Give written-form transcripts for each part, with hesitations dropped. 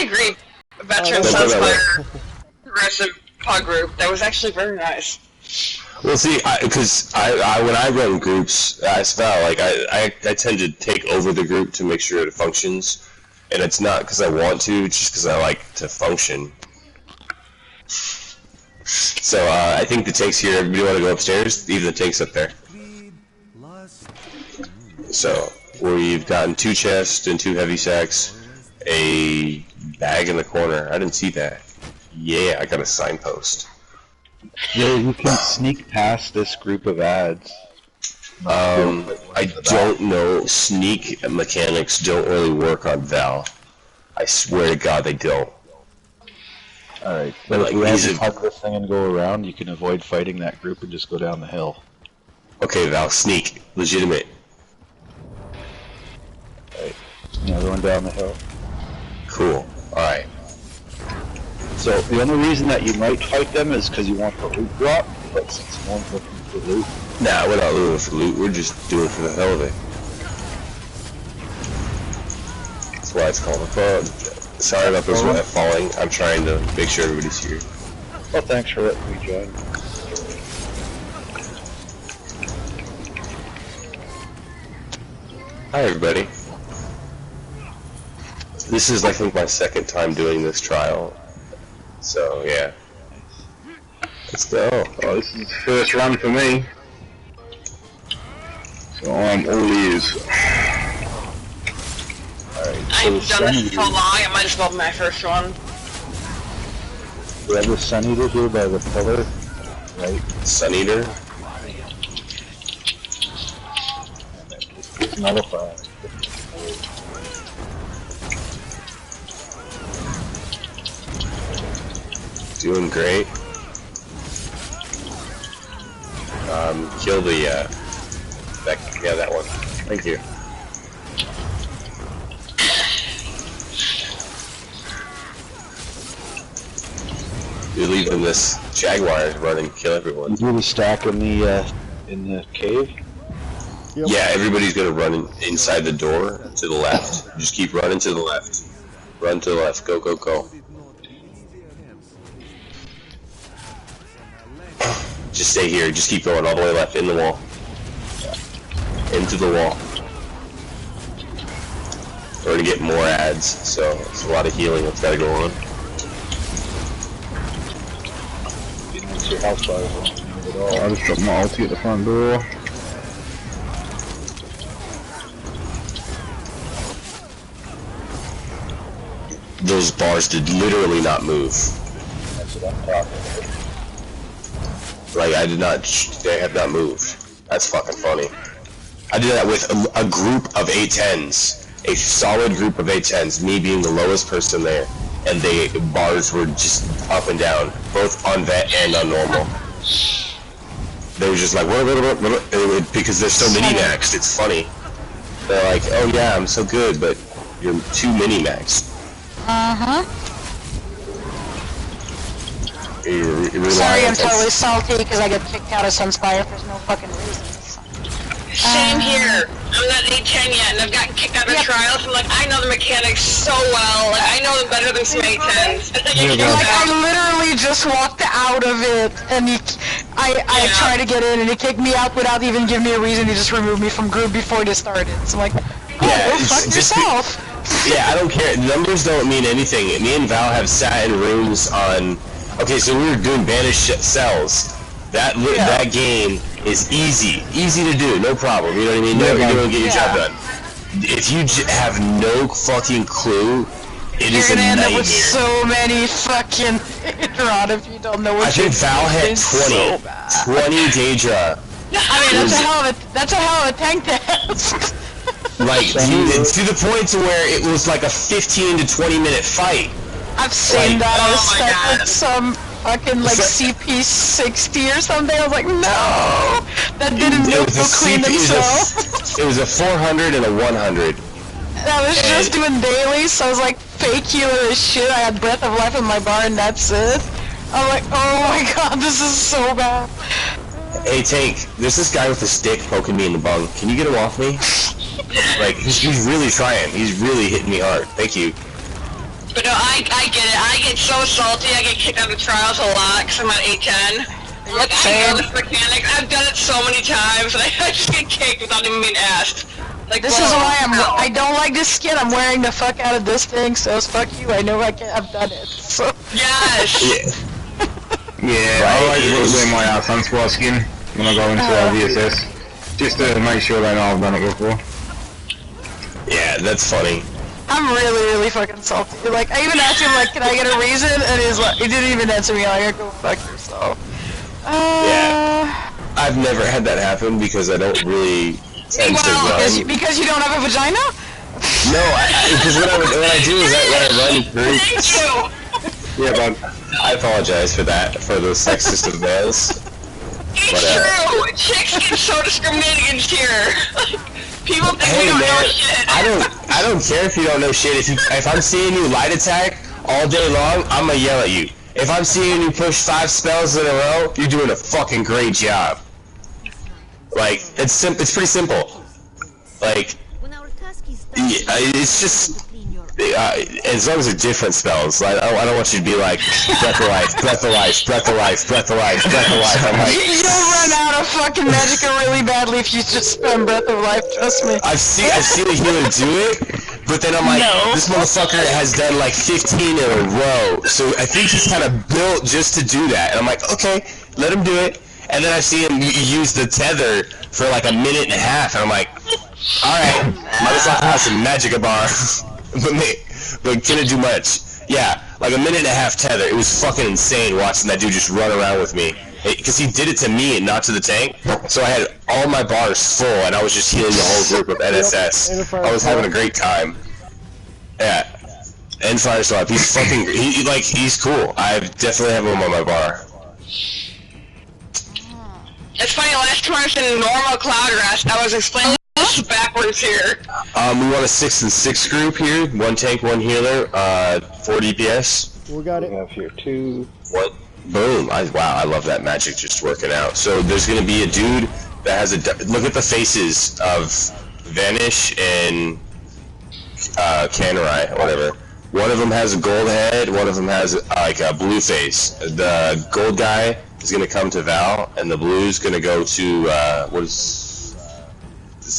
I agree. Veteran Sunspire aggressive pod group. That was actually very nice. Well, see, because I when I run groups, I tend to take over the group to make sure it functions, and it's not because I want to, it's just because I like to function. So I think the tank's here. Everybody want to go upstairs? Even the tank's up there. So we've gotten 2 chests and 2 heavy sacks, a bag in the corner. I didn't see that. Yeah, I got a signpost. Yeah, you can sneak past this group of ads. I don't know. Sneak mechanics don't really work on Val. I swear to God they don't. Alright, but if you have to hug this thing and go around, you can avoid fighting that group and just go down the hill. Okay, Val, sneak. Legitimate. Alright, now going down the hill. Cool. Alright. So, the only reason that you might fight them is because you want the loot drop, but since no one's looking for loot... Nah, we're not looking for loot, we're just doing it for the hell of it. That's why it's called a pod. Sorry about those falling, I'm trying to make sure everybody's here. Well, thanks for letting me join. Hi everybody. This is, I think, my 2nd time doing this trial. So, yeah. Let's go. Oh, this is the first run for me. So I'm all ears. Alright, I've done this so long, I might as well be my first one. We have the Sun Eater here by the pillar, right? Sun Eater? It's nullified. Doing great. Kill the, that one. Thank you. You're leaving this Jaguar run and kill everyone. You do the stack in the cave? Yep. Yeah, everybody's gonna run inside the door to the left. Just keep running to the left. Run to the left. Go, go, go. Just stay here. Just keep going all the way left. In the wall. Into the wall. We're gonna get more ads, so it's a lot of healing that's gotta go on. I just dropped my ulti at the front door. Those bars did literally not move. That's what I'm talking about. Like, I did not, they have not moved. That's fucking funny. I did that with a group of 810s. A solid group of 810s, me being the lowest person there. And the bars were just up and down, both on vet and on normal. They were just like, because they're so mini-maxed, it's funny. They're like, oh yeah, I'm so good, but you're too mini-maxed. Uh-huh. Sorry, I'm totally salty because I got kicked out of Sunspire for no fucking reason. Same here. I'm not 810 yet, and I've gotten kicked out of trials. I'm like, I know the mechanics so well. Like, I know them better than some 810s. I literally just walked out of it, and I tried to get in, and he kicked me out without even giving me a reason. He just removed me from group before it started. So I'm like, oh, go fuck yourself. Yeah, I don't care. Numbers don't mean anything. Me and Val have sat in rooms on... Okay, so we were doing banished cells. That game is easy to do, no problem. You know what I mean? You're gonna get your job done. If you have no fucking clue, it is a nightmare. You're gonna end up with so many fucking Rod if you don't know what I think Val had 20 Daedra. I mean, that's a hell of a tank to have. Like, to the point to where it was like a 15 to 20 minute fight. I've seen that. I was stuck with some fucking like CP60 or something. I was like, no, that didn't notebook clean himself. It was a 400 and a 100. I was just doing daily, so I was like fake healer as shit. I had Breath of Life in my bar, and that's it. I'm like, oh my god, this is so bad. Hey Tank, there's this guy with a stick poking me in the bung. Can you get him off me? Like, he's really trying. He's really hitting me hard. Thank you. But no, I get it. I get so salty. I get kicked out of trials a lot because I'm at 810. Like, I know this mechanic. I've done it so many times, and I just get kicked without even being asked. Like, this is why I don't like this skin. I'm wearing the fuck out of this thing, so fuck you. I know I've done it. So. Yes. Yeah, I like wear my Sunspot skin when I go into VSS, just to make sure they know I've done it before. Yeah, that's funny. I'm really fucking salty. Like, I even asked him, like, can I get a reason? And he's like, he didn't even answer me. I'm like, go fuck yourself. Yeah. I've never had that happen because I don't really tend to run. Because you don't have a vagina? No, because what I do is when I run through. Thank you. Yeah, but I apologize for that, for those sexist of males. It's true. Chicks get so discriminated against here. People think we don't know shit. I don't care if you don't know shit. If I'm seeing you light attack all day long, I'm gonna yell at you. If I'm seeing you push 5 spells in a row, you're doing a fucking great job. Like, it's pretty simple. Like, it's just as long as they're different spells. I don't want you to be like breath of life, breath of life, breath of life, breath of life, breath of life. I'm like, you'll run out of fucking magicka really badly if you just spam breath of life. Trust me. I've seen a healer do it, but then I'm like, this motherfucker has done like 15 in a row, so I think he's kind of built just to do that. And I'm like, okay, let him do it. And then I see him use the tether for like a minute and a half, and I'm like, alright, motherfucker has some magicka bar. but couldn't do much. Yeah, like a minute and a half tether. It was fucking insane watching that dude just run around with me. Because he did it to me and not to the tank. So I had all my bars full and I was just healing the whole group with NSS. I was having a great time. Yeah. And Fireswap, he's fucking, he's cool. I definitely have him on my bar. It's funny, last time I was in normal Cloud Rest, I was explaining this backwards here. We want a 6 and 6 group here. 1 tank, 1 healer, 4 DPS. We got it. We have here 2. What? Boom. Wow, I love that magic just working out. So there's gonna be a dude that has a, look at the faces of Vanish and Canerai, whatever. One of them has a gold head, one of them has like a blue face. The gold guy is gonna come to Val, and the blue is gonna go to what is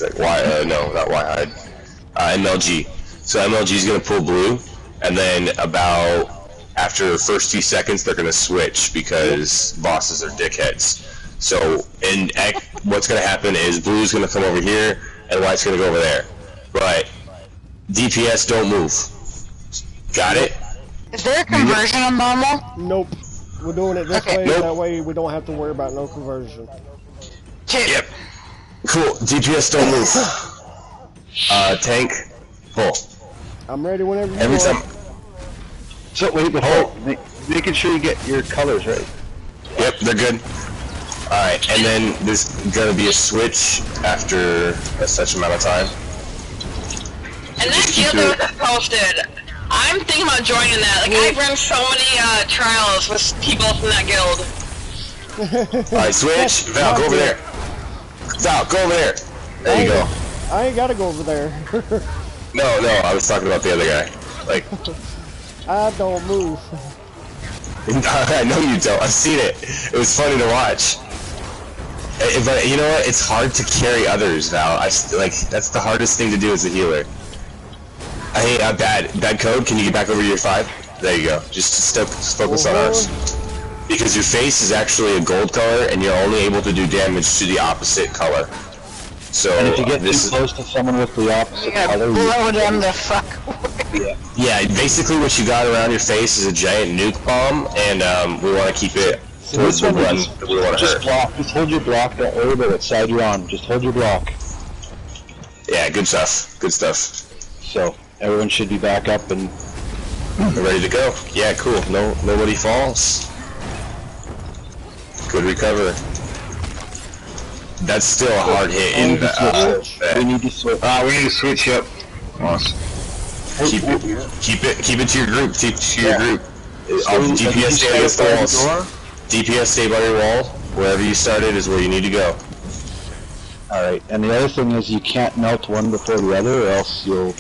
that? No, not Whitehide. MLG. So MLG is gonna pull blue, and then about after the first few seconds they're gonna switch because bosses are dickheads. So what's gonna happen is blue's gonna come over here, and white's gonna go over there. But DPS don't move. Got it? Is there a conversion on normal? Nope. We're doing it this way, that way we don't have to worry about no conversion. Yep. Cool. DPS don't move. Tank, pull. I'm ready whenever you Every are. time. So wait, before making sure you get your colors right. Yep, they're good. Alright, and then there's gonna be a switch after a such amount of time. And that guild that was posted, I'm thinking about joining that. Like, I've run so many trials with people from that guild. Alright, switch. Val, go over there. Val, go over there. There you go. I ain't gotta go over there. No, I was talking about the other guy. Like, I don't move. I know you don't. I've seen it. It was funny to watch. But you know what? It's hard to carry others, Val. That's the hardest thing to do as a healer. Hey, bad code. Can you get back over to your 5? There you go. Just focus on ours. Because your face is actually a gold color, and you're only able to do damage to the opposite color. So And if you get too close to someone with the opposite color, blow them the fuck away. Yeah, basically what you got around your face is a giant nuke bomb, and we want to keep it towards the one that we want to hurt. Block. Just hold your block. Don't worry about what side you're on. Just hold your block. Yeah, good stuff. Good stuff. So everyone should be back up and ready to go. Yeah, cool. Nobody falls. Good recover. That's still a hard hit in the we need to switch. We need to switch up. Awesome. Keep it to your group. Keep it to your group. DPS stay against the walls. DPS stay by your wall. Wherever you started is where you need to go. Alright, and the other thing is you can't melt one before the other, or else you'll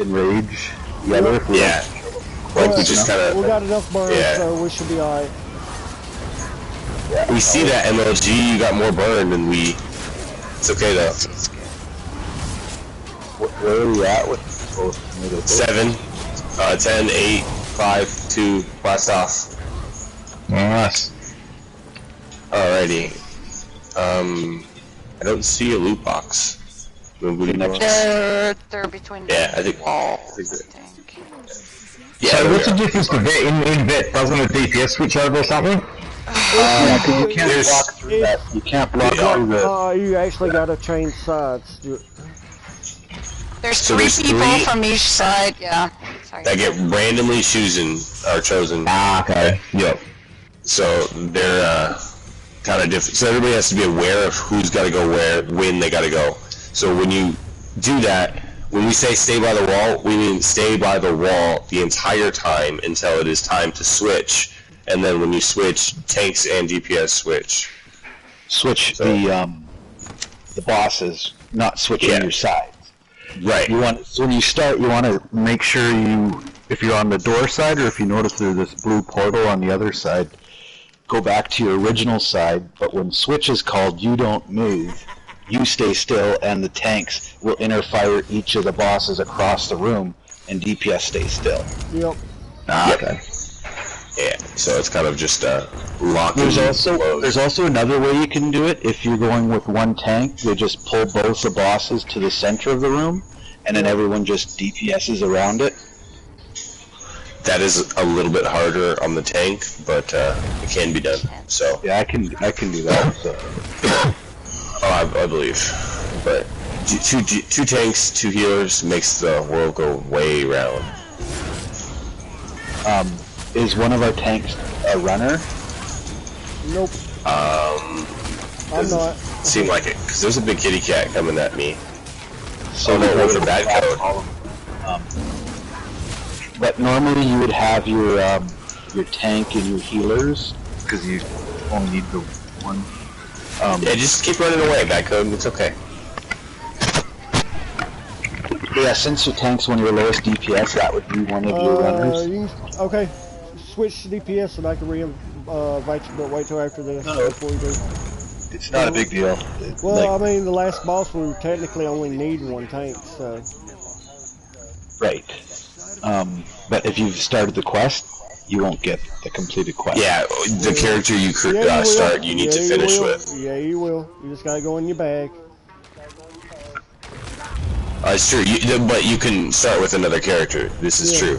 enrage the other. Yeah. Like, we just kind We of... got enough burn, Yeah. so we should be alright. We see that, MLG, you got more burn than we... It's okay, though. Where are we at with both? 7, 10, 8, 5, 2, blast off. Nice. Alrighty. I don't see a loot box. They're between Yeah, I the think... walls, I think that- I think. Yeah, So there what's we the are. difference to vet? In vet, doesn't a DPS switch over or something? Yeah, because you can't There's- block through that. You can't block through the... You actually gotta change sides. There's So three there's people 3 from each side, yeah. Sorry. that get randomly chosen. Ah, okay. Yep. So they're kind of different. So everybody has to be aware of who's got to go where, when they got to go. So when you do that, when we say stay by the wall, we mean stay by the wall the entire time until it is time to switch. And then when you switch, tanks and DPS switch. Switch So- the bosses, not switching Yeah. your sides. Right. You want, so when you start, you want to make sure if you're on the door side, or if you notice there's this blue portal on the other side, go back to your original side, but when switch is called, you don't move. You stay still, and the tanks will interfire each of the bosses across the room, and DPS stays still. Yep. Ah, Yep. okay. Yeah. So it's kind of just locking. There's also another way you can do it. If you're going with one tank, they just pull both the bosses to the center of the room, and then everyone just DPSs around it. That is a little bit harder on the tank, but it can be done. So, Yeah, I can do that. So. I believe. But two tanks, 2 healers makes the world go way round. Is one of our tanks a runner? Nope. I'm not. Seem like it, because there's a big kitty cat coming at me. So Oh, no, we with a bad code. But normally you would have your tank and your healers, because you only need the one. Yeah, just keep running away, bad code, it's okay. Yeah, since your tank's one of your lowest DPS, that would be one of your runners. Okay. Switch to DPS and I can invite you, but wait till after this before you do. It's not a big deal. Well, I mean, the last boss we technically only need one tank, so. Right. But if you've started the quest, you won't get the completed quest. Yeah, the character you Yeah, you start, will. you need Yeah, to you finish will. with. Yeah, you will. You just gotta go in your bag. It's true, but you can start with another character. This is true.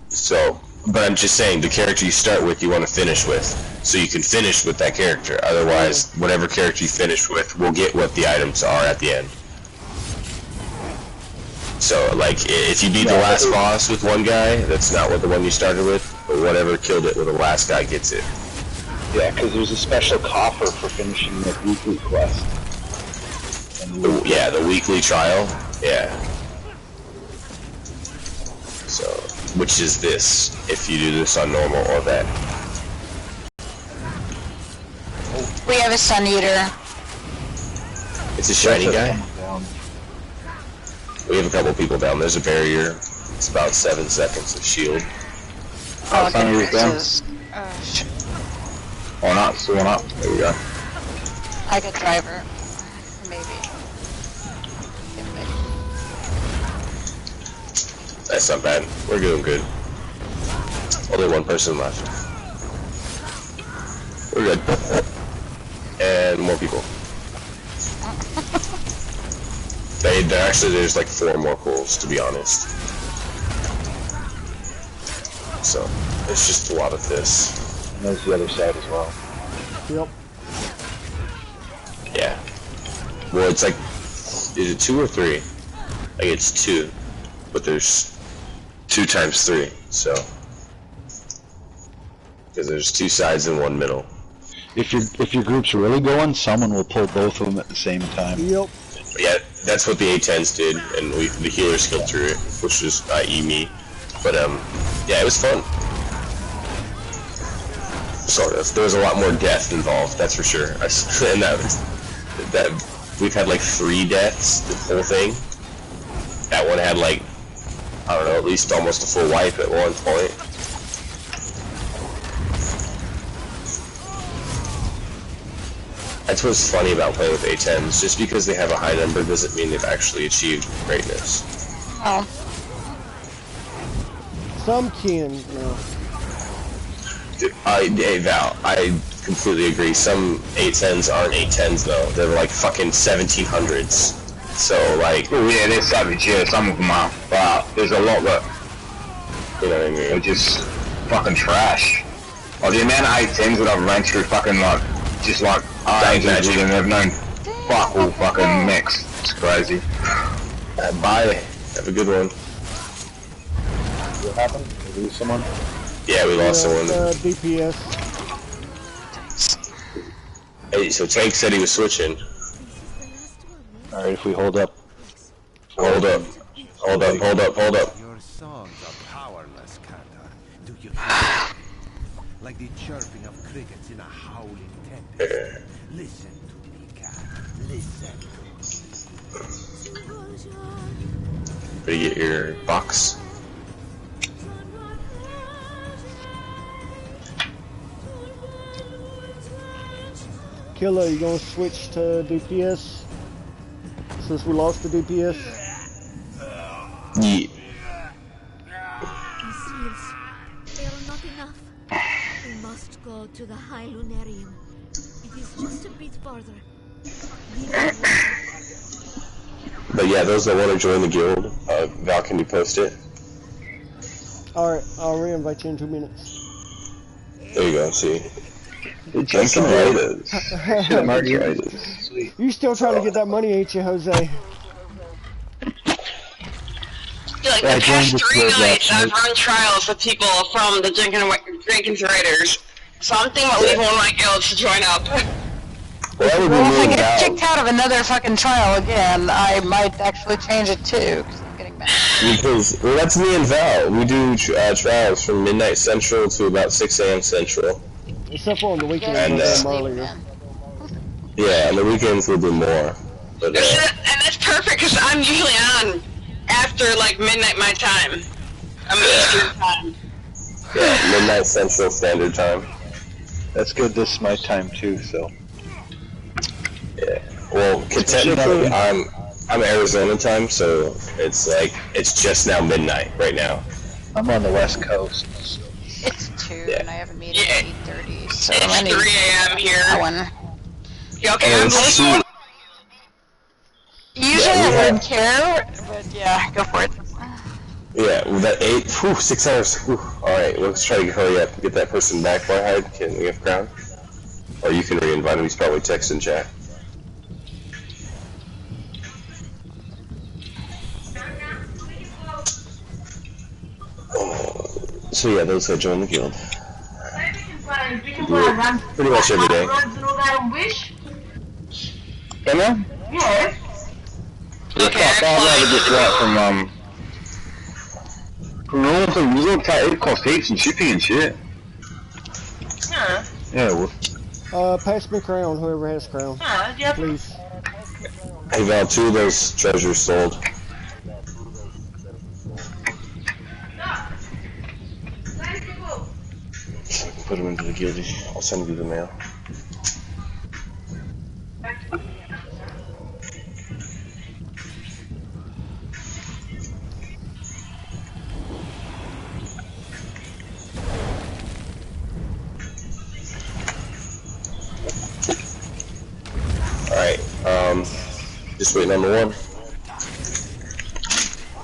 So, but I'm just saying, the character you start with, you want to finish with. So you can finish with that character. Otherwise, whatever character you finish with will get what the items are at the end. So, like, if you beat the last boss with one guy, that's not what the one you started with, but whatever killed it with the last guy gets it. Yeah, because there's a special coffer for finishing the weekly quest. Yeah, the weekly trial. Yeah. So, which is this, if you do this on normal or that. We have a Sun Eater. It's a shiny guy. We have a couple people down. There's a barrier. It's about 7 seconds of shield. Oh, Sun okay. Eater's down. This is, One up, so one up. There we go. I got driver. Maybe. That's not bad. We're doing good. Only one person left. We're good. And more people. Actually, there's like 4 more pools, to be honest. So, it's just a lot of this. And there's the other side as well. Yep. Yeah. Well, it's like, is it 2 or 3? I think it's 2. But there's 2 times 3, so. Because there's 2 sides and 1 middle. If your group's really going, someone will pull both of them at the same time. Yep. But yeah, that's what the A10s did, and the healers killed through it, which was i.e. me. But yeah, it was fun. Sort of. There was a lot more death involved, that's for sure. And that we've had like 3 deaths, the whole thing. That one had like I don't know, at least almost a full wipe at one point. That's what's funny about playing with A10s. Just because they have a high number doesn't mean they've actually achieved greatness. Oh. Some can, you know. Dude, hey Val, I completely agree. Some A10s aren't A10s though. They're like fucking 1700s. So like, Oh yeah, they're savage, yeah, some of them are. But there's a lot that, you know what I mean? are just fucking trash. Like the amount of 810s that I've ran through fucking like, just like, Magic. and they've known fuck all fucking mechs. It's crazy. Bye. Have a good one. What happened? Did we lose someone? Yeah, we lost someone. DPS. Hey, so Tank said he was switching. Alright, if we hold up. Hold up. Hold up, hold up, hold up. Your songs are powerless, Kata. Do you hear? Like the chirping of crickets in a howling tempest. Listen to me, Cat. Listen. Better get your box. Killer, you gonna switch to DPS? Since we lost the DPS? Yeah. These seals, they are not enough. We must go to the High Lunarium. It is just a bit farther. But yeah, those that want to join the guild, Val, can you post it? Alright, I'll re-invite you in 2 minutes. There you go, see. Drinking Raiders. Shit, margaritas. Sweet. You still trying to get that money, ain't you, Jose? Like Yeah, I the joined past this 3 guild nights, last I've run trials with people from the Jenkins Raiders. So I'm thinking about leaving one of my guilds to join up. Well, that would be Well, if I really get Val. kicked out of another fucking trial again, I might actually change it too, because I'm getting mad. Because, well, that's me and Val. We do trials from midnight central to about 6 a.m. central. Except for on the weekends, And, like them Sleep, earlier. man. Yeah, on the weekends we'll do more. But, And that's perfect, because I'm usually on after, like, midnight my time. I'm Eastern time. yeah, midnight central standard time. That's good, this is my time too, so. Yeah. Well, technically, I'm Arizona time, so it's like, it's just now midnight right now. I'm on the west coast. It's 2, Yeah. and I have a meeting Yeah. at 8:30, so It's I need 3 a.m. here. that one. Yeah, okay, Oh, I'm it's listening. Usually Yeah, I we wouldn't care, but yeah, go for it. Yeah, well, that 6 hours. Alright, let's try to hurry up and get that person back. Farhide, can we have ground? Or you can re-invite him, he's probably texting chat. So yeah, those that join the guild. Do it pretty much every day. Hello? Yes. Okay, Fuck, I'd rather just I walk from northern resort to it costs heaps and shipping and shit. Yeah. Yeah, well, Pass me crown, whoever has crown. Yep. Please. Hey Val, 2 of those treasures sold. So I can put them into the guild. I'll send you the mail. Alright, just waiting on the one.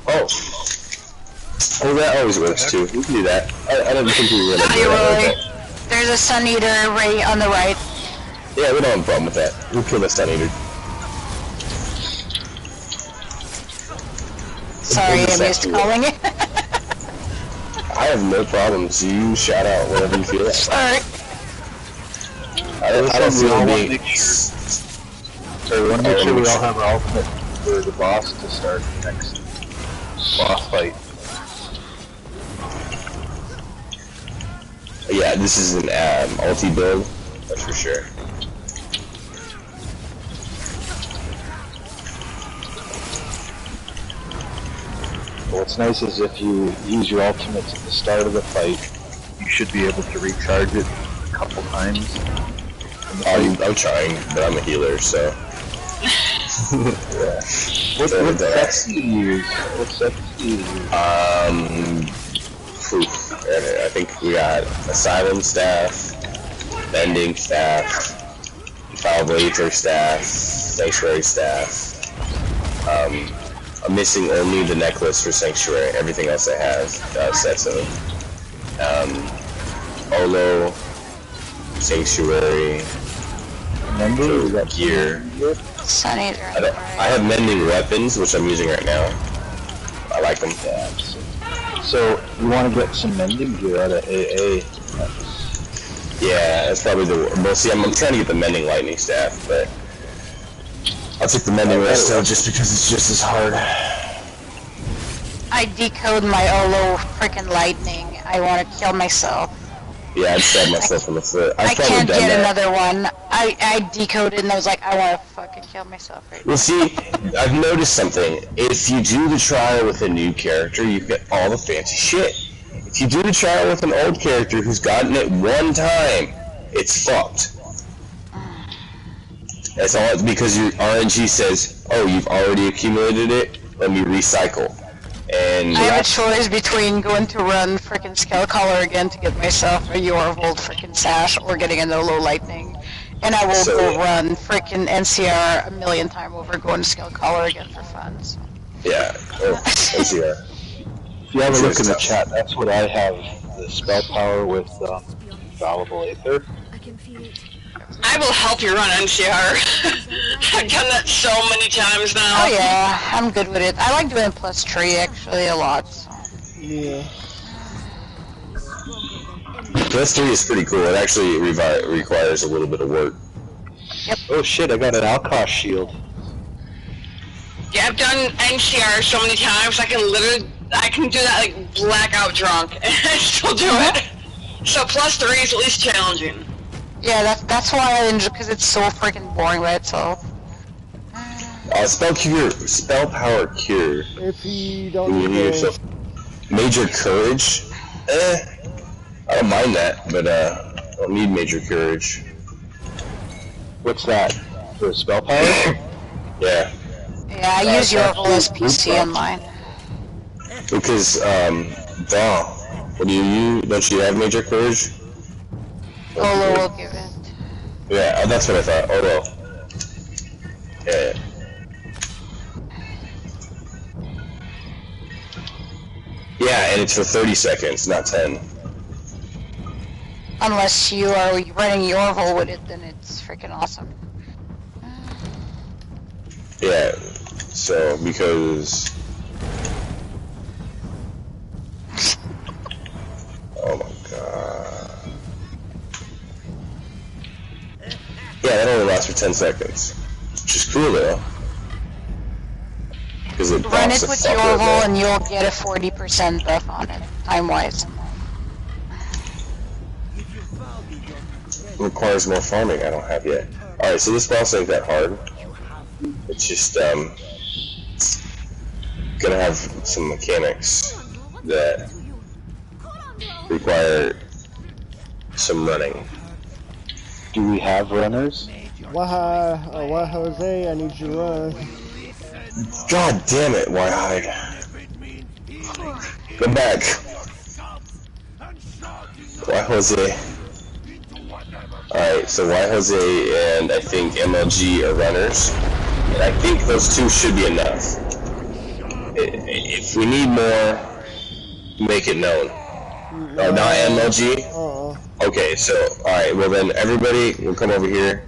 Oh, that always works too. We can do that. I don't think we really do Hey, that. Roy, there's a Sun Eater right on the right. Yeah, we don't have a problem with that. We'll kill the Stun Eater. Sorry, I'm used to calling it. I have no problems. You shout out whatever you feel like. Sorry. I don't we feel all want to being... make so we want to make sure we all have our ultimate for the boss to start the next boss fight. Yeah, this is an ulti build, that's for sure. Cool. what's nice is if you use your ultimates at the start of the fight, you should be able to recharge it a couple times. I'm trying, but I'm a healer, so. Yeah. What sets do you use? What sets do you use? I think we got Asylum Staff, Bending Staff, Foul Aether Staff, Sanctuary Staff. I'm missing only the necklace for Sanctuary. Everything else I have sets of. Olo, Sanctuary, gear. Sun Eater. I have Mending Weapons, which I'm using right now. I like them. So, you want to get some mending gear out of AA. Yeah, that's probably the... Well, see, I'm trying to get the Mending Lightning Staff, but... I'll take the Mending Rest out just because it's just as hard. I decode my Olo freaking lightning. I want to kill myself. Yeah, I'd stab myself in the foot. I can't get another one. I decoded and I was like, I want to fucking kill myself right now. Well, see, I've noticed something. If you do the trial with a new character, you get all the fancy shit. If you do the trial with an old character who's gotten it one time, it's fucked. That's all. It's because your RNG says, "Oh, you've already accumulated it. Let me recycle." And I have a choice between going to run frickin' Skullcaller again to get myself a Yorvold frickin' sash or getting an Olo lightning. And I will go run frickin' NCR a million times over going to Skullcaller again for fun. So. Yeah, NCR. If you have a look in the chat, that's what I have, the spell power with Fallible Aether. I can feel it. I will help you run NCR. I've done that so many times now. Oh yeah, I'm good with it. I like doing +3 actually a lot. So. Yeah. +3 is pretty cool. It actually requires a little bit of work. Yep. Oh shit, I got an Alkosh shield. Yeah, I've done NCR so many times, I can do that like blackout drunk, and I still do it. So +3 is at least challenging. Yeah, that's why I enjoy, because it's so freaking boring by itself. Spell power cure. If you don't yourself Major Courage? I don't mind that, but I don't need Major Courage. What's that? For spell power? Yeah. Yeah, I use Yorvold as PC on mine. Because, what do you don't you have Major Courage? Olo will give it. Yeah, that's what I thought. Olo. Yeah. Yeah, and it's for 30 seconds, not 10. Unless you are running Yorvold with it, then it's freaking awesome. Yeah, so, because... Oh my god... Yeah, that only lasts for 10 seconds. Which is cool though. Because it Run it with Yorvold and you'll get a 40% buff on it, time-wise. It requires more farming I don't have yet. Alright, so this boss ain't that hard. It's just, gonna have some mechanics that require some running. Do we have runners? Why Jose, I need you to run. God damn it, White Hide. Come back. Why Jose? Alright, so Why Jose and I think MLG are runners. And I think those two should be enough. If we need more, make it known. Oh, not MLG? Okay, so, alright, well then everybody will come over here,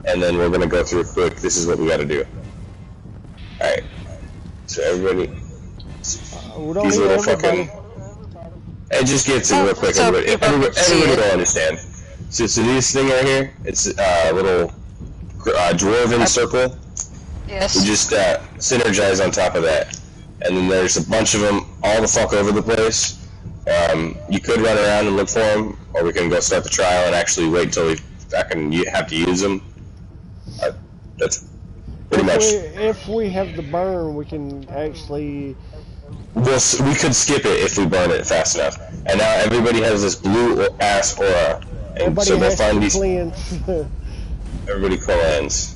and then we're gonna go through it quick. This is what we gotta do. Alright, so everybody, these little fucking, and just get to it real quick, everybody will understand. So this thing right here, it's a little dwarven circle. Yes. We just synergize on top of that. And then there's a bunch of them all the fuck over the place. You could run around and look for them, or we can go start the trial and actually wait until you have to use them. That's pretty much. If we have the burn, we can actually we could skip it if we burn it fast enough. And now everybody has this blue ass aura. And Everybody so they'll has find to these. cleanse. Everybody cleanse.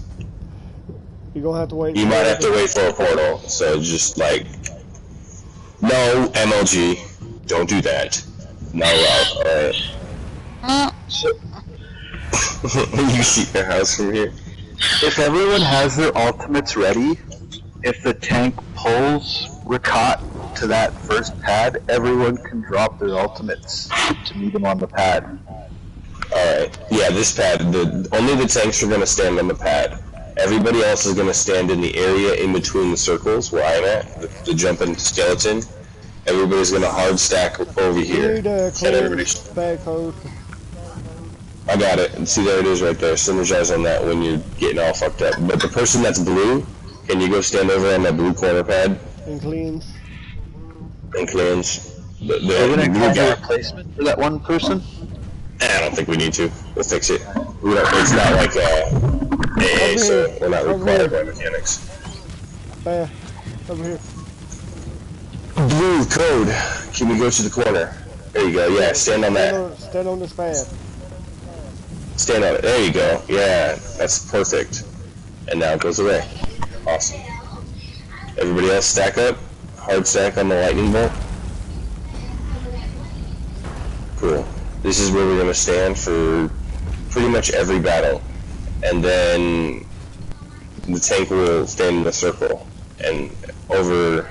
You're gonna have to wait. You might have to wait for a portal. So just like, no MLG, don't do that. No, alright. You see your house from here. If everyone has their ultimates ready, if the tank pulls Rakat to that first pad, everyone can drop their ultimates to meet him on the pad. Alright, yeah, this pad, only the tanks are going to stand on the pad. Everybody else is going to stand in the area in between the circles where I'm at, the jumping skeleton. Everybody's going to hard stack over here. You need a cleanse bag code. I got it, and see there it is right there. Synergize on that when you're getting all fucked up. But the person that's blue, can you go stand over on that blue corner pad? And cleanse. And cleanse. Are we gonna have a replacement for that one person? I don't think we need to. We'll fix it. It's not like AA, so we're not required by mechanics. Over here. Blue code. Can you go to the corner? There you go. Yeah, stand on that. Stand on this pad. Stand on it. There you go. Yeah, that's perfect. And now it goes away. Awesome. Everybody else stack up. Hard stack on the lightning bolt. Cool. This is where we're going to stand for pretty much every battle. And then the tank will stand in the circle. And over...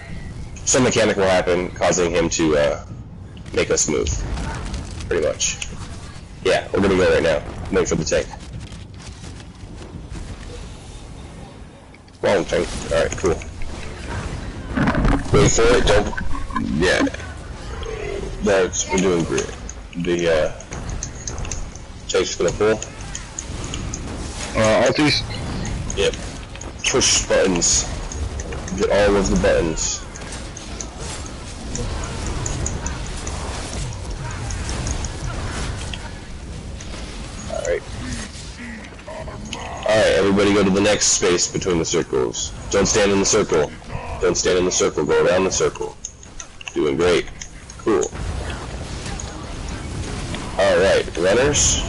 some mechanic will happen, causing him to make us move. Pretty much. Yeah, we're going to go right now. Wait for the tank. Wrong tank. Alright, cool. Wait for it, don't... yeah. We're doing great. The, tank's gonna pull. Altis? Yep. Push buttons. Get all of the buttons. Alright. Alright, everybody go to the next space between the circles. Don't stand in the circle. Don't stand in the circle, go around the circle. Doing great. Cool. Alright, runners.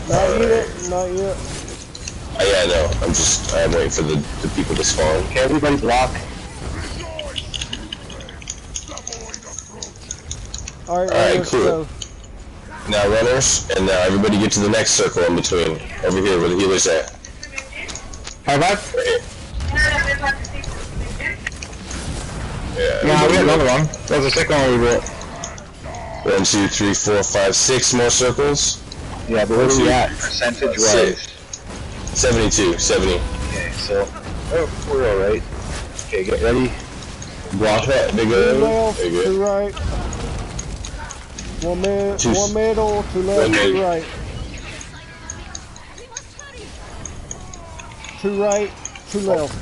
Not yet, not yet. Yeah, I know. I'm waiting for the people to spawn. Okay, everybody block. Alright, cool. go. Now runners, and now everybody get to the next circle in between. Over here where the healer's at. How about? Right here. Yeah, Yeah, we got another one. That's the second one we brought. 1, 2, 3, 4, 5, 6 more circles. Yeah, but where are we at, percentage-wise? 72, 70. Okay, so we're alright. Okay, get ready. Block that, big Two O. left, Very good. two right. One middle, two left, two right. Two right, two left.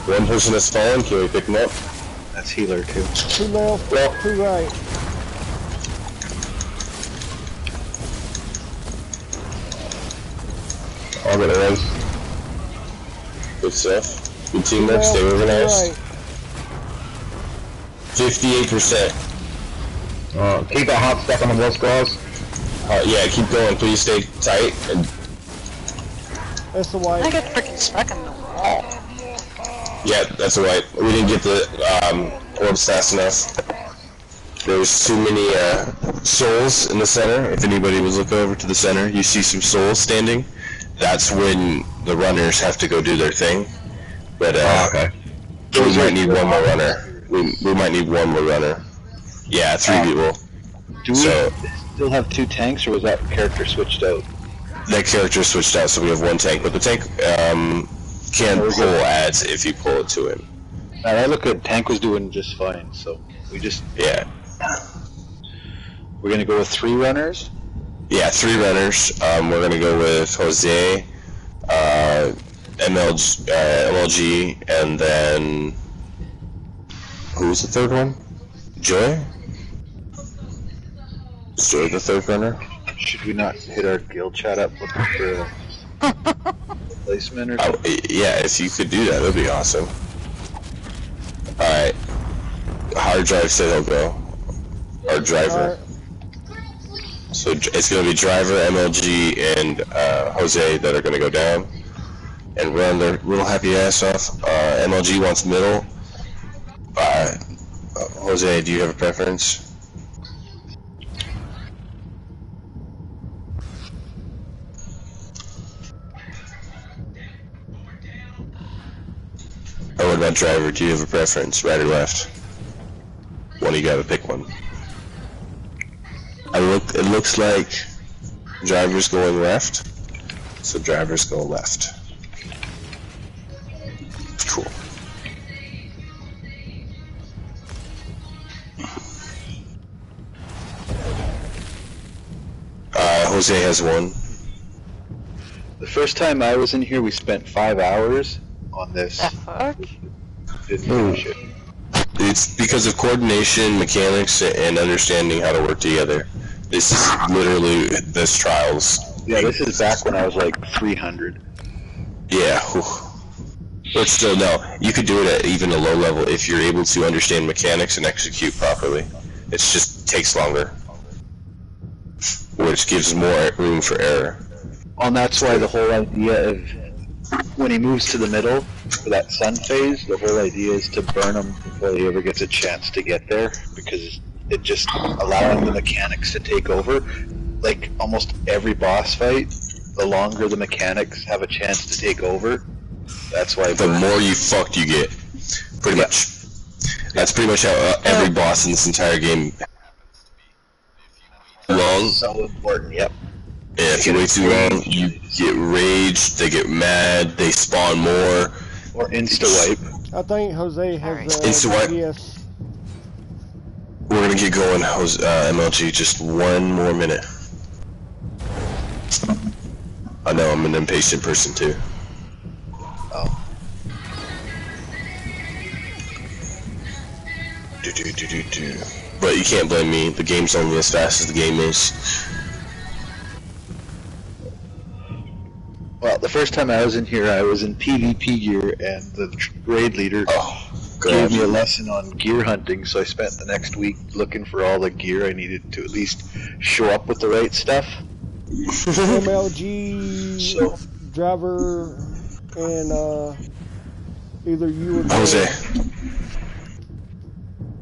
One person has fallen, can we pick him up? That's healer too. Two left, two right. I'll get it. Good stuff. Good teamwork, stay organized. 58%. Keep that hot stuff on the blood scars. Yeah, keep going, please stay tight. And That's the white. I got freaking stuck in the wall. yeah, that's alright. We didn't get the orbs fast enough. There's too many souls in the center. If anybody was looking over to the center, you see some souls standing. That's when the runners have to go do their thing. But okay. we might need one more runner. We might need one more runner. Yeah, 3 people. Do we still have 2 tanks, or was that character switched out? That character switched out, so we have 1 tank. But the tank can pull ads if you pull it to him. I look at tank was doing just fine, so we just we're gonna go with 3 runners. Yeah, 3 runners. We're gonna go with Jose, MLG, and then who's the third one? Joy? Is Joy the third runner? Should we not hit our guild chat up looking for a replacement or something? Yeah, if you could do that, that'd be awesome. Our drive said he'll go. Our driver. So it's going to be driver, MLG, and Jose that are going to go down and run their little happy ass off. MLG wants middle. Jose, do you have a preference? Or what about driver? Do you have a preference, right or left? One, you gotta pick one. It looks like driver's going left, so driver's go left. Cool. Jose has one. The first time I was in here, we spent 5 hours on this. Didn't finish it. It's because of coordination, mechanics, and understanding how to work together. This is literally this trials. Yeah, this is back when I was like 300. Yeah. But still, no. You could do it at even a low level if you're able to understand mechanics and execute properly. It just takes longer, which gives more room for error. And that's why the whole idea of when he moves to the middle for that sun phase, the whole idea is to burn him before he ever gets a chance to get there, because it just allowing the mechanics to take over. Like almost every boss fight, the longer the mechanics have a chance to take over, that's why the more you fucked you get. Pretty much. That's pretty much how every boss in this entire game. Long. So important. Yep. Yeah, if you wait too long, you get rage, they get mad, they spawn more. Or insta-wipe. I think Jose has Insta-wipe. yes. We're gonna get going, MLG, just one more minute. I know, I'm an impatient person too. Oh. But you can't blame me, the game's only as fast as the game is. Well, the first time I was in here, I was in PvP gear, and the raid leader gave me a lesson on gear hunting, so I spent the next week looking for all the gear I needed to at least show up with the right stuff. MLG, driver, and either you or Jose.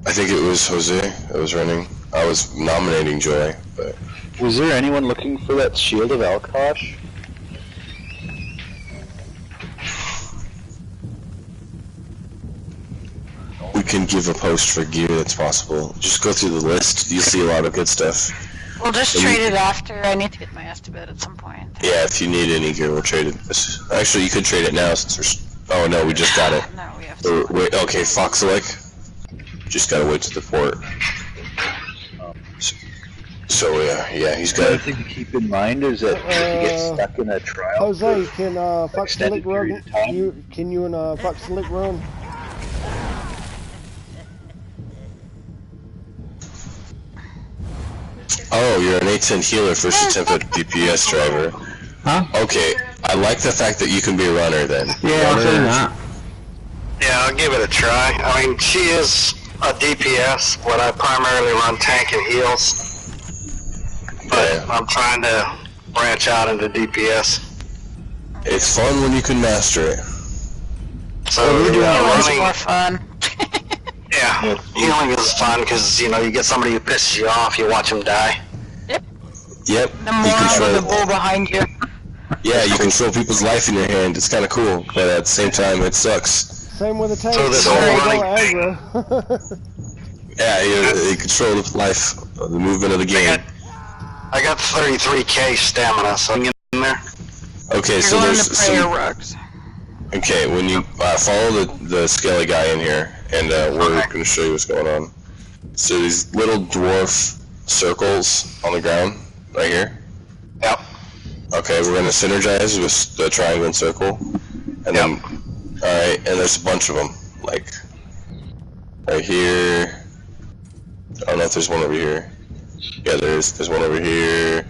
I think it was Jose that was running. I was nominating Joy, but... Was there anyone looking for that Shield of Alkosh? We can give a post for gear that's possible. Just go through the list, you'll see a lot of good stuff. We'll just trade it after. I need to get my ass to bed at some point. Yeah, if you need any gear, we'll trade it. Actually, you could trade it now since we're... Oh no, we just got it. No, we have to. Wait, okay, Foxelic. Just gotta wait to the port. So yeah, he's got... The other thing to keep in mind is that if you get stuck in a trial... Jose, can Foxelic run? Can you and Foxelic run? Oh, you're an 810 healer, first attempt at DPS driver. Huh? Okay, I like the fact that you can be a runner then. Yeah, I'll say that. Yeah, I'll give it a try. I mean, she is a DPS, but I primarily run tank and heals. But Yeah. I'm trying to branch out into DPS. It's fun when you can master it. So Healing's running, more fun. yeah, healing is fun because you know you get somebody who pisses you off, you watch them die. Yep, The you moron with the bull behind you. Yeah, you control people's life in your hand. It's kind of cool, but at the same time, it sucks. Same with the tank. So this Go whole aggro. Yeah, you control the life, the movement of the game. I got 33k stamina, so I can get in there. Okay, You're so going there's to prayer rugs. okay, when you follow the skelly guy in here, and we're going to show you what's going on. So these little dwarf circles on the ground, right here. Yep. Okay, we're going to synergize with the triangle and circle, and then, alright, and there's a bunch of them, like, right here. I don't know if there's one over here. Yeah, there's one over here.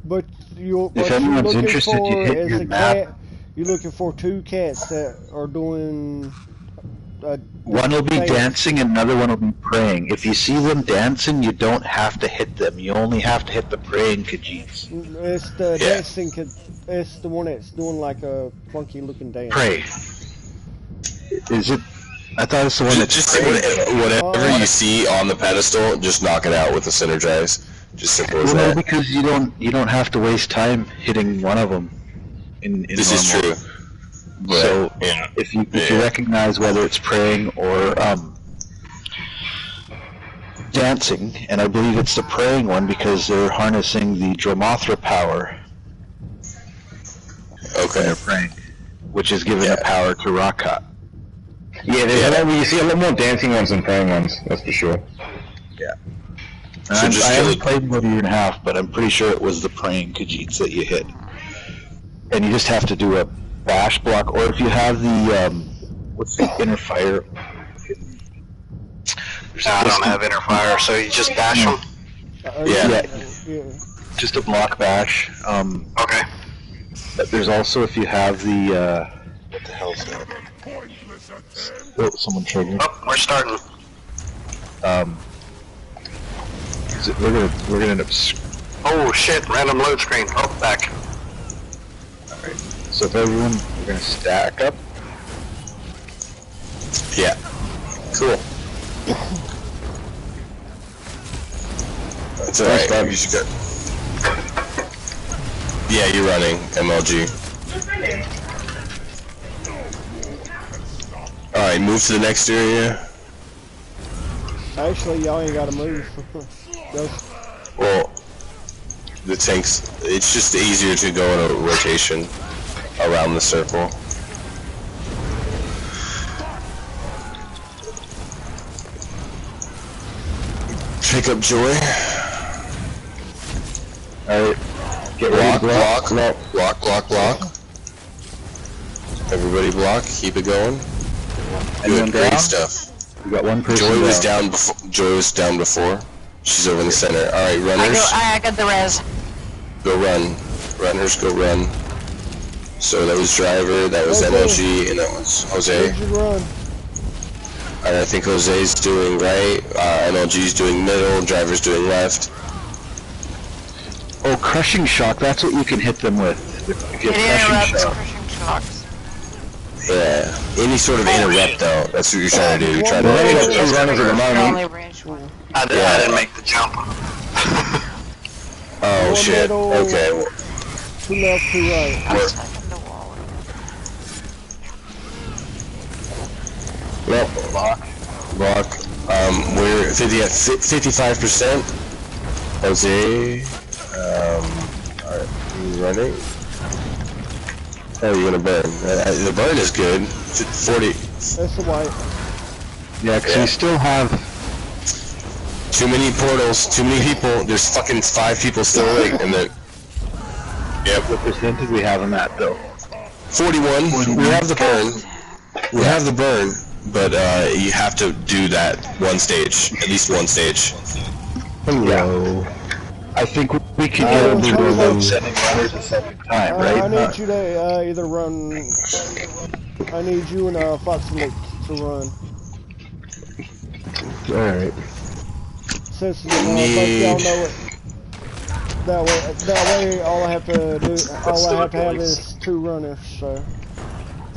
But what If you're anyone's looking interested, for you hit is your a map. cat. You're looking for 2 cats that are doing One will be dancing and another one will be praying. If you see them dancing, you don't have to hit them. You only have to hit the praying Khajiits. It's the dancing. It's the one that's doing like a funky looking dance. Pray. Is it? I thought it's the one that's just whatever you see on the pedestal, just knock it out with the synergize. Just simple as that. No, because you don't have to waste time hitting one of them. In this is true. So if you recognize whether it's praying or dancing, and I believe it's the praying one because they're harnessing the Dromothra power. Okay. They're praying, which is giving a power to Rakat. Yeah, you see a lot more dancing ones than praying ones, that's for sure. Yeah. I haven't played about a year and a half, but I'm pretty sure it was the praying Khajiits that you hit. And you just have to do a bash block, or if you have the, what's the inner fire? I don't have inner fire, so you just bash them? Yeah. Just a block bash. Okay. But there's also, if you have the, what the hell's that? Oh, someone triggered. Oh, we're starting. We're gonna end up. Oh shit! Random load screen. Oh, back. All right. So if everyone, we're gonna stack up. Yeah. Cool. That's alright. You should go. Yeah, you're running MLG. Alright, move to the next area. Actually, y'all ain't gotta move. Well, the tanks, it's just easier to go in a rotation around the circle. Pick up Joy. Alright. Get block. Everybody block, keep it going. Good, great stuff. We got one person Joy was down before. Joy was down before. She's over in the center. All right, runners. I got the res. Go run. Runners, go run. So that was driver, that was MLG, and that was Jose. Run. And I think Jose's doing right. MLG's doing middle. Driver's doing left. Oh, crushing shock. That's what you can hit them with. Crushing shocks. Yeah, any sort of interrupt though, that's what you're trying to do. You're trying to I didn't make the jump. Oh shit, okay. Two left, two right. Block. We're 55%. Jose, alright, you running? Oh, you're gonna burn. The burn is good. 40. That's the white. Yeah, because we still have too many portals, too many people. There's fucking 5 people still awake, and then. Yep. What percent did we have on that though? 41. We have the burn. We have the burn, but you have to do that one stage, at least one stage. Hello. I think we can get a little sending runners a second time, right? I need you to either run. I need you and Foxlick to run. Alright. Since both y'all know it. That way, all I have to have is 2 runners. So.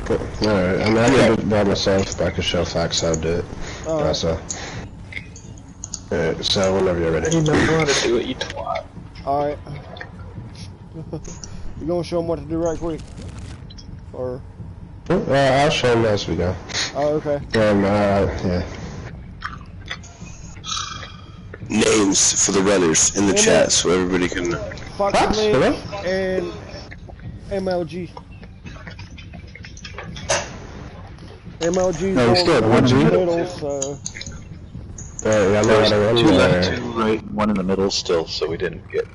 Cool. Alright, I mean, I can do it by myself, but I can show Fox how to do it. Also. Alright, so whenever you're ready. You know how to do it, you twat. Alright. You gonna show them what to do right quick? Or? I'll show them as we go. Oh, okay. Yeah. Names for the runners in the chat so everybody can... Foxlick and MLG. MLG's no, still one in the middle, so... Yeah, there's 2 left, 2 right, 1 in the middle still, so we didn't get...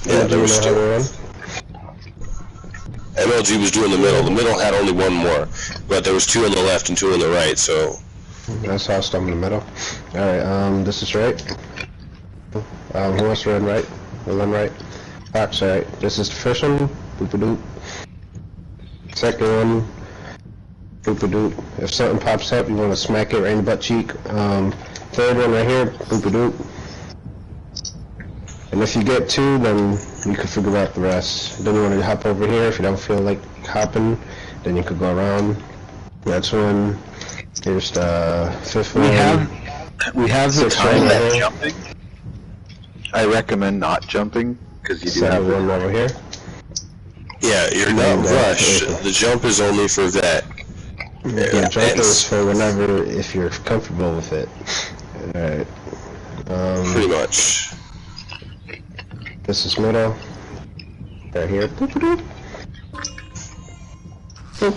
Yeah, there was still one. MLG was doing the middle. The middle had only 1 more, but there was 2 on the left and 2 on the right, so... That's how I'm in the middle. Alright, this is right. Who wants to run right? We'll run right. Fox, alright. This is the first one. Boop-a-doop. Second one. Boop-a-doop. If something pops up, you want to smack it right in the butt cheek. Third one right here, boop-a-doop. And if you get two, then you can figure out the rest. Then you want to hop over here. If you don't feel like hopping, then you could go around. That's one. Here's the fifth one. We have the time right at here. jumping. I recommend not jumping, because you do have one over here. Yeah, you're not rushed. The jump is only for that. The jump is for whenever, if you're comfortable with it. Alright. Pretty much. This is middle. Right here. Boop-a-doop.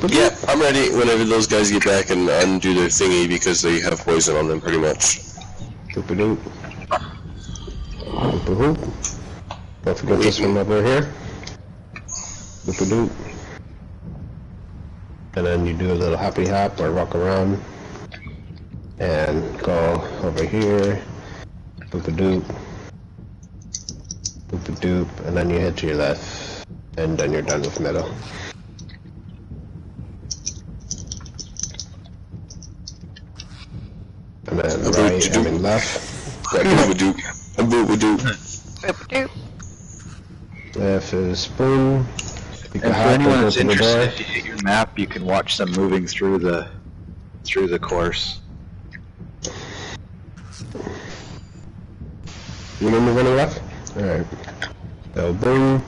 Yeah, I'm ready whenever those guys get back and undo their thingy because they have poison on them, pretty much. Boop-a-doop. Boop-a-hoop. Don't forget this one over here. Boop-a-doop. And then you do a little hoppy hop or walk around. And go over here. Boop-a-doop. Boop-a-doop. And then you head to your left. And then you're done with middle. And then right, I mean left. Boop-a-doop. Boop-a-doop. Left is boom. You can And for hop anyone and go that's to the door. interested, if you hit your map, you can watch them moving through the course. You remember running left? Alright. So boom.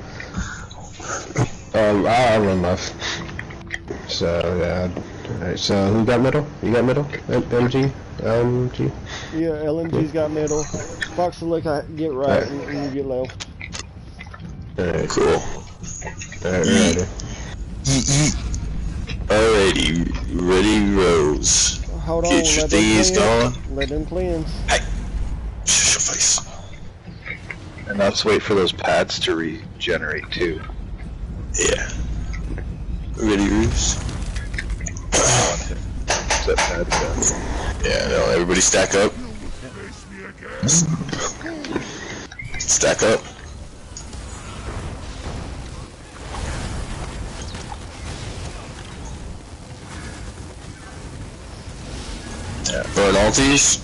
I'll run left. So yeah. Alright, so who got middle? You got middle? MG? LMG? Yeah, LMG's got middle. Fox will look get right and you get left. Alright, Cool. alright, ready. Alrighty, ready, Rose. Hold on, Get your let them thingies cleanse. going. Let them cleanse. Hey! Shut your face. And let's wait for those pads to regenerate too. Yeah. Ready, Rose? Set pads down. Yeah, no, everybody stack up. Stack up. Yeah. Burn alties.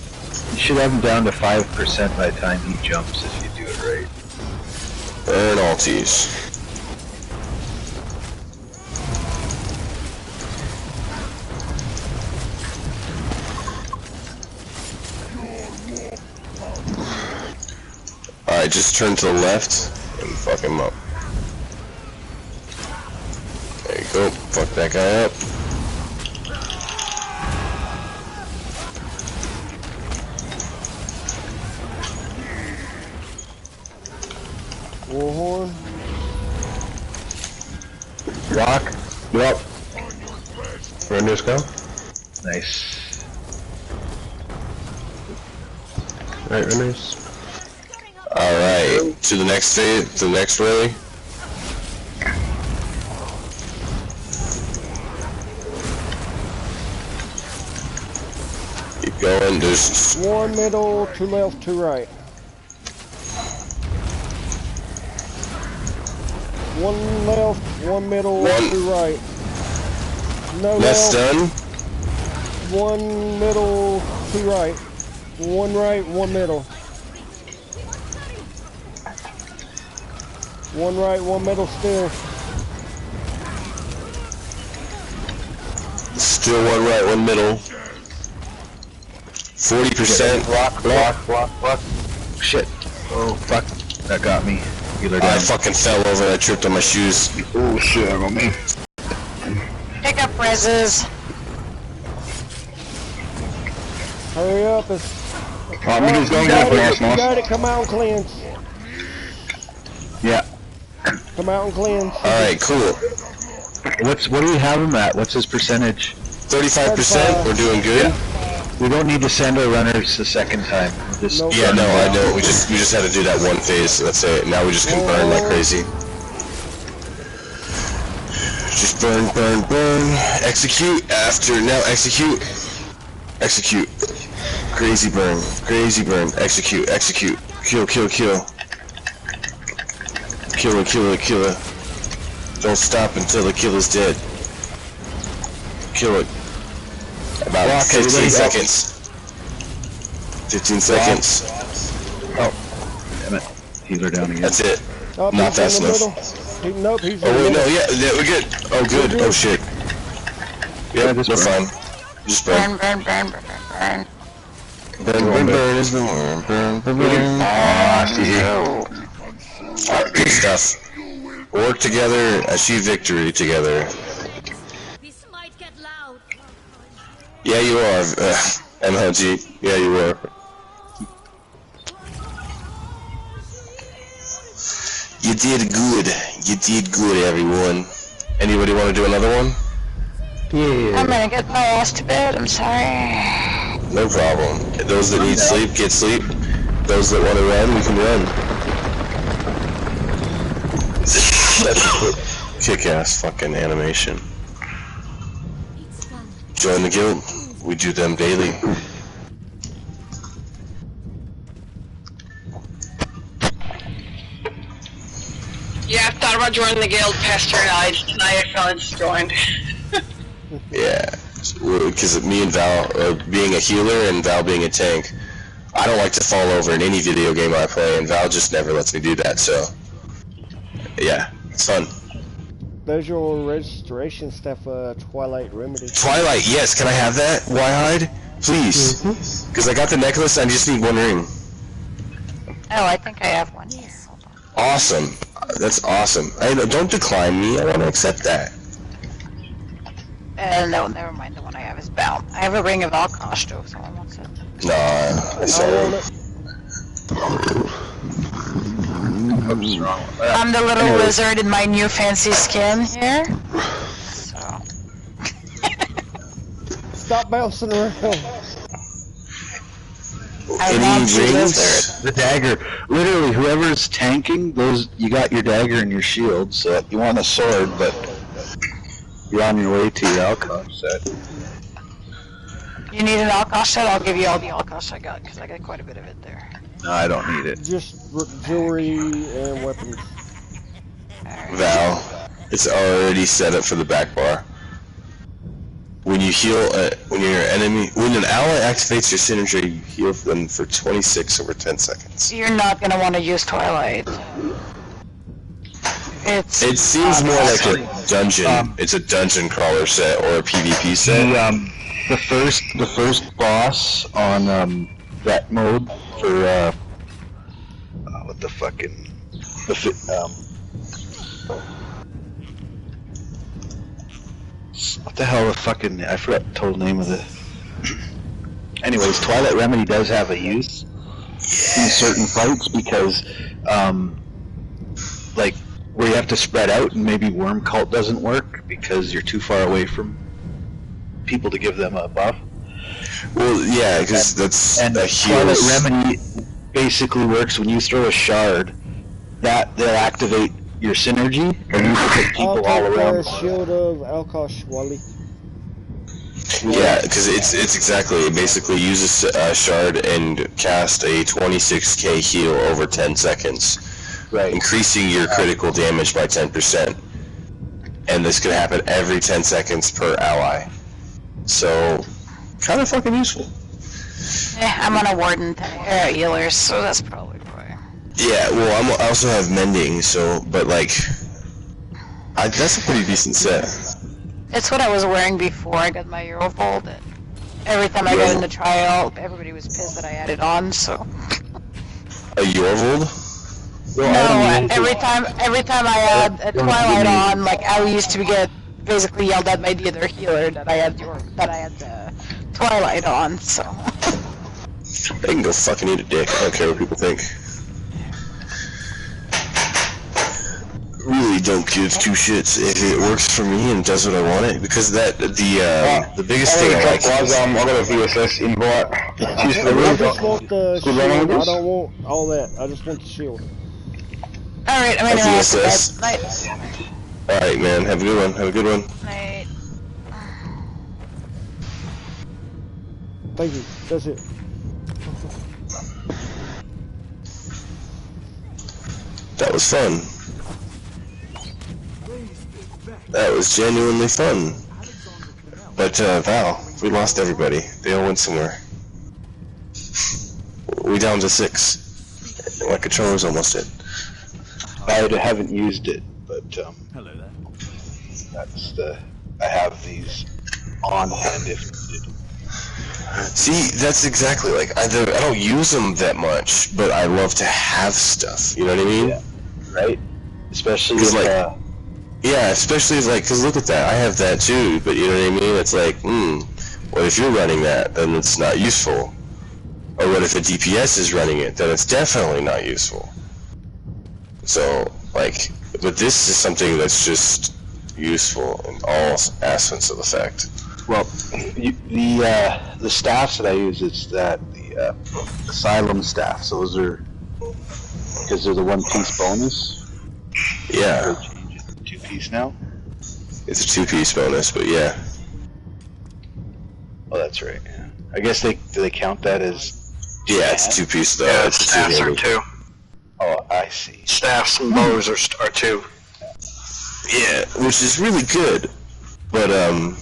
You should have them down to 5% by the time he jumps if you do it right. Burn alties. Alright, just turn to the left and fuck him up. There you go. Fuck that guy up. Warhorn. Rock. Yep. Runners go. Nice. Alright, runners. Alright, to the next phase, to the next rally. Keep going, there's... One middle, two left, two right. One left, one middle, two right. No Left left. done. One middle, two right. One right, one middle. One right, one middle still. Still one right, one middle. 40%. Block. Shit. Oh, fuck. That got me. Healer down. I fucking fell over and I tripped on my shoes. Oh shit, I got me. Pick up reses. Hurry up. Middle's going You down for got us, it, you got it, come out and cleanse. Yeah. Come out and cleanse. Alright, cool. What do we have him at? What's his percentage? 35%, we're doing good. We don't need to send our runners the second time. We'll just Nope. Yeah, no, I know. We just had to do that one phase. That's it. Now we just can burn like crazy. Just burn. Execute after. Now execute. Execute. Crazy burn. Execute. Kill. Killer. Don't stop until the killer's dead. Kill it. About 15 seconds. 15 seconds. Oh, damn it. Healer down again. That's it. Oh, Not fast enough. Nope, he's Oh wait, no, yeah, we're good. Oh good. Oh shit. Yeah, we're fine. Just burn. Burn. Burn is the word. Burn. Good stuff. Work together, achieve victory together. This might get loud. Yeah, you are, MLG. Yeah, you are. You did good. You did good, everyone. Anybody want to do another one? Yeah. I'm gonna get my ass to bed, I'm sorry. No problem. Those that need sleep, get sleep. Those that want to run, we can run. That's a kick-ass fucking animation. Join the guild. We do them daily. Yeah, I thought about joining the guild past your eyes. Tonight I finally just joined. Yeah, because me and Val, being a healer and Val being a tank, I don't like to fall over in any video game I play, and Val just never lets me do that, so... Yeah, it's fun. There's your registration stuff, Twilight Remedy. Twilight, yes, can I have that? Why hide? Please. Because I got the necklace, I just need one ring. Oh, I think I have one here. Hold on. Awesome. That's awesome. Don't decline me, I want to accept that. No, never mind. The one I have is bound. I have a ring of Alkosh, though, if someone wants it. Nah, sorry. I'm the little wizard in my new fancy skin here. So. Stop bouncing around. Any rings? The dagger. Literally, whoever's tanking, you got your dagger and your shield, so you want a sword, but you're on your way to your Alkosh set. You need an Alkosh set? I'll give you all the Alkosh I got, because I got quite a bit of it there. No, I don't need it. Just jewelry and weapons. Val, it's already set up for the back bar. When you heal, when an ally activates your synergy, you heal them for 26 over 10 seconds. You're not going to want to use Twilight. It seems more like a dungeon. It's a dungeon crawler set or a PvP set. The first boss on that mode for what the fucking what the hell the fucking I forgot the total name of the. Anyways, Twilight Remedy does have a use in certain fights because like where you have to spread out and maybe Worm Cult doesn't work because you're too far away from people to give them a buff. Well, yeah, because that's a Twilight Remedy basically works when you throw a shard. That they'll activate your synergy, and you can put people all around. The shield of Alkosh, Wally. Yeah, because it's exactly, it basically uses a shard and cast a 26k heal over 10 seconds, right, increasing your critical damage by 10%. And this can happen every 10 seconds per ally. So, kind of fucking useful. Yeah, I'm on a warden healer, so that's probably why. Yeah, well, I also have mending, so, but like, that's a pretty decent set. It's what I was wearing before I got my Eurovolt. Every time I got in the trial, everybody was pissed that I had it on, so. A Eurovolt? No, every time I had a Twilight on, like, I used to get basically yelled at by the other healer that I had the Twilight on, so. They can go fucking eat a dick, I don't care what people think. Really don't give two shits if it works for me and does what I want it, because the biggest thing I like was I got a VSS invite. I just want the shield, I don't want all that, I just want the shield. Alright, I'm gonna ask VSS. Night. Alright man, have a good one, have a good one. Night. Thank you, that's it. That was fun. That was genuinely fun. But, Val, We lost everybody. They all went somewhere. We down to 6. My controller's almost dead. I haven't used it, but Hello there. that's I have these on hand if needed. See, that's exactly like I don't use them that much, but I love to have stuff. You know what I mean? Yeah. Right? Especially Because with, like, yeah, especially like, cause look at that, I have that too. But you know what I mean? It's like, what if you're running that? Then it's not useful. Or what if a DPS is running it? Then it's definitely not useful. So like, but this is something that's just useful in all aspects of effect. well, the staffs that I use is that the Asylum staffs. Those are because they're the 1-piece bonus. Yeah, They change it to 2-piece now. it's a 2-piece bonus, but yeah. Oh, that's right. I guess do they count that as? Yeah, it's 2-piece though. Yeah, It's a staffs are two-handed. 2. Oh, I see. Staffs and bows are 2. Yeah, which is really good. But I'll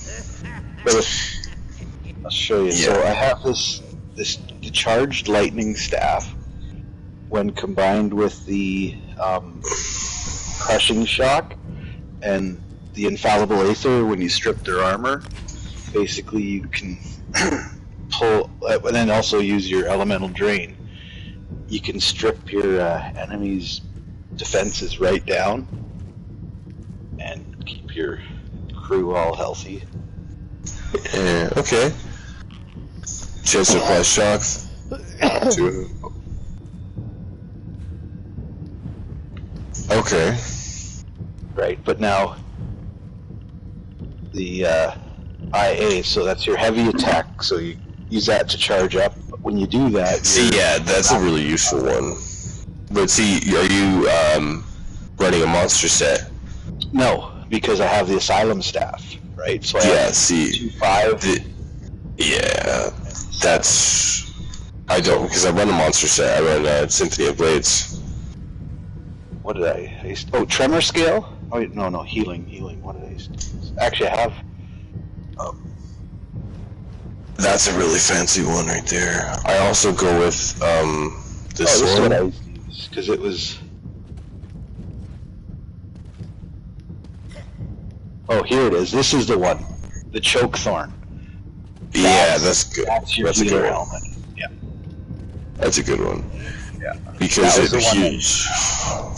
show you. So I have the charged lightning staff. When combined with the crushing shock and the infallible aether, when you strip their armor, basically you can pull, and then also use your elemental drain. You can strip your enemy's defenses right down and keep your crew all healthy. yeah, okay. Chance to apply shock. Okay. Right, but now the IA, so that's your heavy attack, so you use that to charge up. But when you do that, See, yeah, that's a really useful one. But see, are you running a monster set? no, because I have the Asylum staff, right? So I Yeah, have see, 2-5. yeah, that's... I don't, because I run a monster set. I run Symphony of Blades. What did I used? Oh, tremor scale? Oh, wait, no, healing. What did I used to use? Actually, I have. That's a really fancy one right there. I also go with this This is what I one. used to use because it was. Oh, here it is. This is the one, the choke thorn. Yeah, that's good. That's your a healer good one. helmet. Yeah. That's a good one. Yeah. Because That was it's the one huge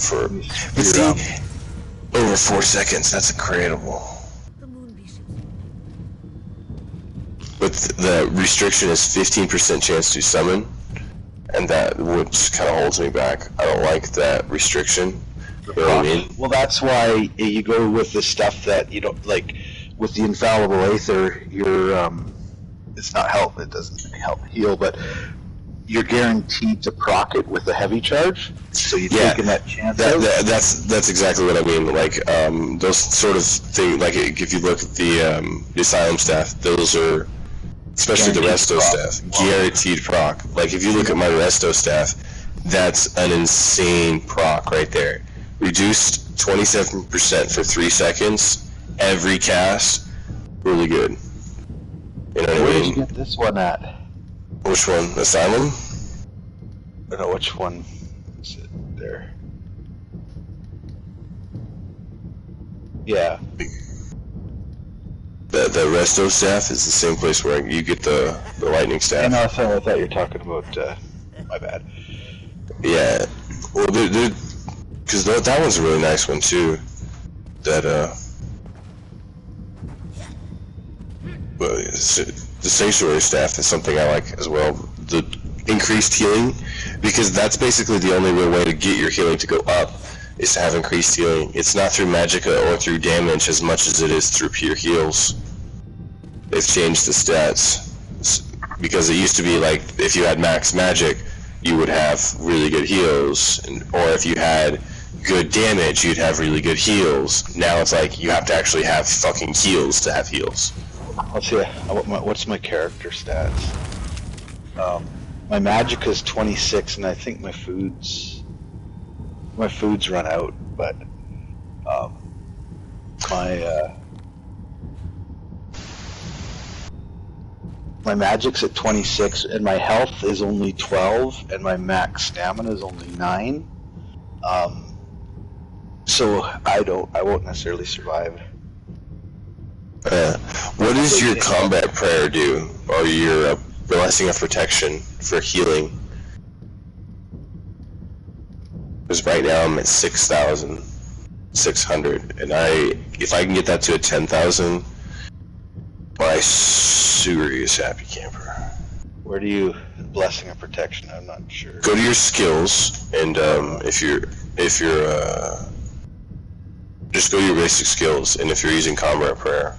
for. that- But see, over 4 seconds, that's incredible. The moon bishops. But the restriction is 15% chance to summon, and that which kind of holds me back. I don't like that restriction. You know what I mean? Well, that's why you go with the stuff that you don't like. With the infallible aether, you're it's not help. It doesn't help heal, but you're guaranteed to proc it with a heavy charge. So you're taking that chance. That's exactly what I mean. Like those sort of things. Like if you look at the Asylum staff, those are, especially the Guaranteed Resto proc. staff, guaranteed proc. Like if you look at my Resto staff, that's an insane proc right there. Reduced 27% for 3 seconds every cast. Really good. You know what I Where did mean? you get this one at? Which one? Asylum? I don't know which one is it there. Yeah. The Resto staff is the same place where you get the lightning staff. No, I thought you were talking about. My bad. Yeah. Well, because that one's a really nice one too. That well, the sanctuary staff is something I like as well. The increased healing, because that's basically the only real way to get your healing to go up, is to have increased healing. It's not through magicka or through damage as much as it is through pure heals. They've changed the stats, because it used to be like if you had max magic, you would have really good heals, or if you had good damage, you'd have really good heals. Now it's like you have to actually have fucking heals to have heals. Let's see. What's my character stats? My magic is 26, and I think my food's run out. But my My magic's at 26, and my health is only 12, and my max stamina is only 9. So I won't necessarily survive. What does your combat prayer do, or your blessing of protection for healing? Because right now I'm at 6,600, and if I can get that to a 10,000, my serious happy camper. Where do you blessing of protection? I'm not sure. Go to your skills, and if you're just go to your basic skills, and if you're using combat prayer,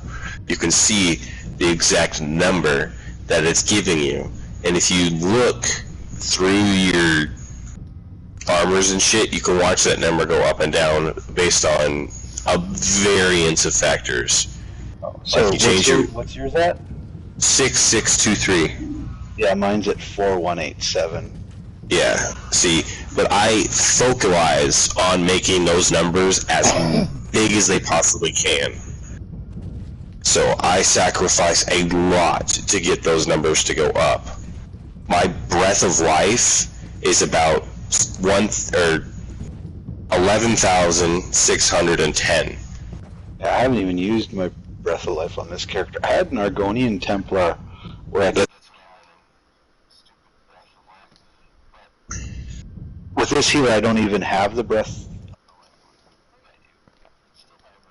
you can see the exact number that it's giving you. And if you look through your armors and shit, you can watch that number go up and down based on a variance of factors. So like you change what's yours at? 6623. Yeah, mine's at 4187. Yeah, see, but I focalize on making those numbers as big as they possibly can. So I sacrifice a lot to get those numbers to go up. My breath of life is about 11,610. Yeah, I haven't even used my breath of life on this character. I had an Argonian Templar where I get. With this healer, I don't even have the breath